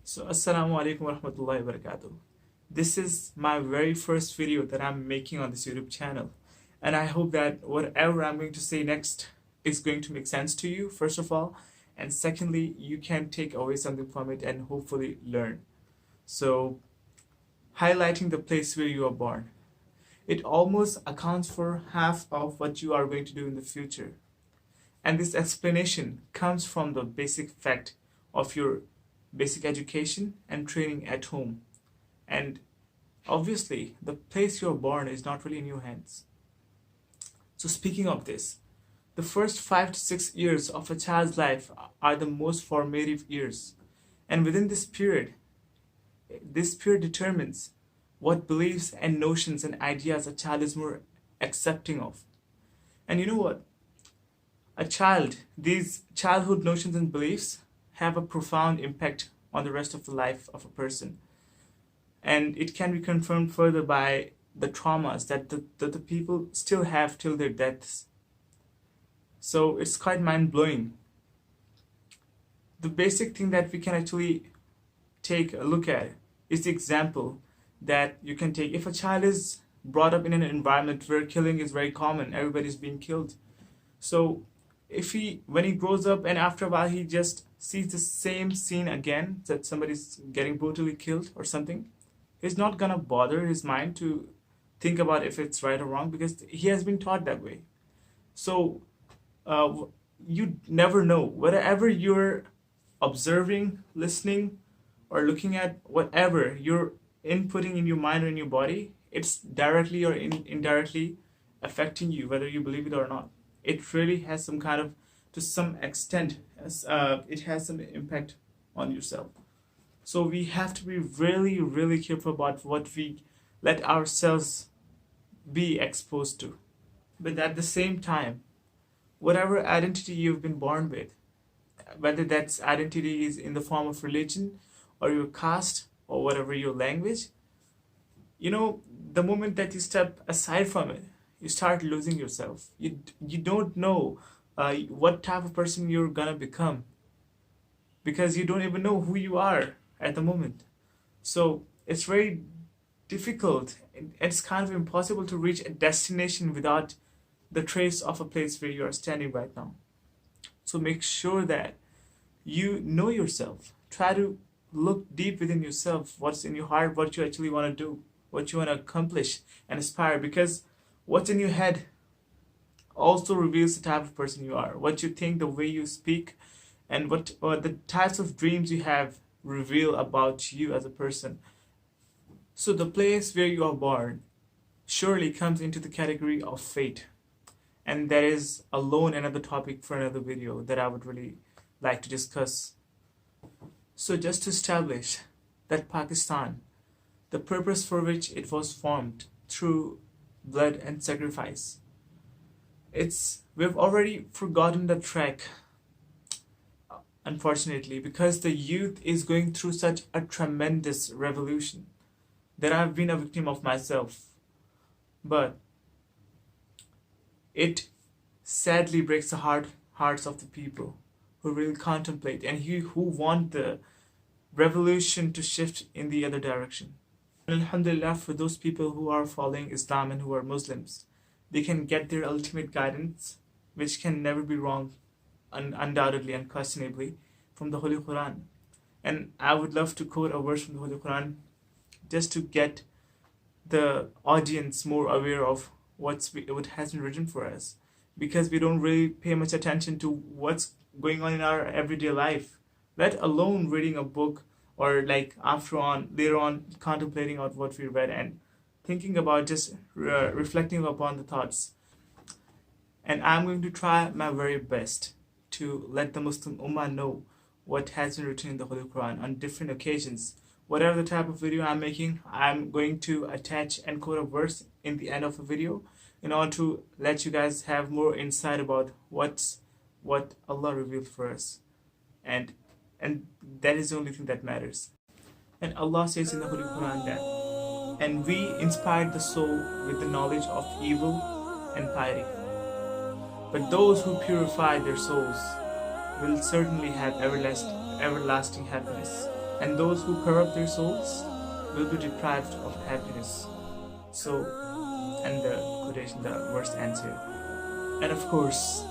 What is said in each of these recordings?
So Assalamu alaikum warahmatullahi wabarakatuh. This is my very first video that I'm making on this YouTube channel. And I hope that whatever I'm going to say next is going to make sense to you, first of all. And secondly, you can take away something from it and hopefully learn. So, highlighting the place where you are born. It almost accounts for half of what you are going to do in the future. And this explanation comes from the basic fact of your basic education and training at home. And obviously, the place you're born is not really in your hands. So, speaking of this, the first 5 to 6 years of a child's life are the most formative years. And within this period determines what beliefs and notions and ideas a child is more accepting of. And you know what? These childhood notions and beliefs have a profound impact on the rest of the life of a person. And it can be confirmed further by the traumas that the people still have till their deaths. So it's quite mind-blowing. The basic thing that we can actually take a look at is the example that you can take. If a child is brought up in an environment where killing is very common, everybody's being killed. So when he grows up and after a while he just sees the same scene again, that somebody's getting brutally killed or something, he's not gonna bother his mind to think about if it's right or wrong because he has been taught that way. So you never know. Whatever you're observing, listening, or looking at, whatever you're inputting in your mind or in your body, it's directly or indirectly affecting you, whether you believe it or not. It really has some kind of, to some extent, it has some impact on yourself. So we have to be really, really careful about what we let ourselves be exposed to. But at the same time, whatever identity you've been born with, whether that identity is in the form of religion or your caste or whatever your language, the moment that you step aside from it, you start losing yourself. You don't know what type of person you're gonna become because you don't even know who you are at the moment. So it's very difficult. It's kind of impossible to reach a destination without the trace of a place where you are standing right now. So make sure that you know yourself. Try to look deep within yourself, what's in your heart, what you actually want to do, what you want to accomplish and aspire, because what's in your head also reveals the type of person you are. What you think, the way you speak, and what the types of dreams you have reveal about you as a person. So the place where you are born surely comes into the category of fate. And that is alone another topic for another video that I would really like to discuss. So just to establish that Pakistan, the purpose for which it was formed through blood and sacrifice, we've already forgotten the track, unfortunately, because the youth is going through such a tremendous revolution that I've been a victim of myself. But it sadly breaks the hearts of the people who really contemplate and who want the revolution to shift in the other direction. And alhamdulillah, for those people who are following Islam and who are Muslims, they can get their ultimate guidance, which can never be wrong, undoubtedly, unquestionably, from the Holy Quran. And I would love to quote a verse from the Holy Quran just to get the audience more aware of what has been written for us, because we don't really pay much attention to what's going on in our everyday life, let alone reading a book or later on contemplating on what we read and thinking about just reflecting upon the thoughts. And I'm going to try my very best to let the Muslim Ummah know what has been written in the Holy Quran on different occasions. Whatever the type of video I'm making, I'm going to attach and quote a verse in the end of a video in order to let you guys have more insight about what Allah revealed for us. And that is the only thing that matters. And Allah says in the Holy Quran that, and we inspired the soul with the knowledge of evil and piety. But those who purify their souls will certainly have everlasting happiness. and those who corrupt their souls will be deprived of happiness. So, and the quotation, the verse ends here. And of course,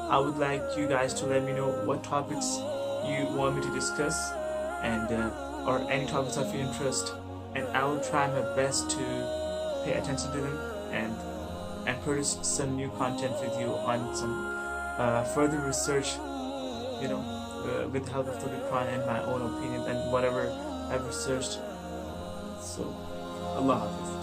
I would like you guys to let me know what topics you want me to discuss, and or any topics of your interest, and I will try my best to pay attention to them and produce some new content with you on some further research, with the help of the Quran and my own opinions and whatever I've researched. So, Allah Hafiz.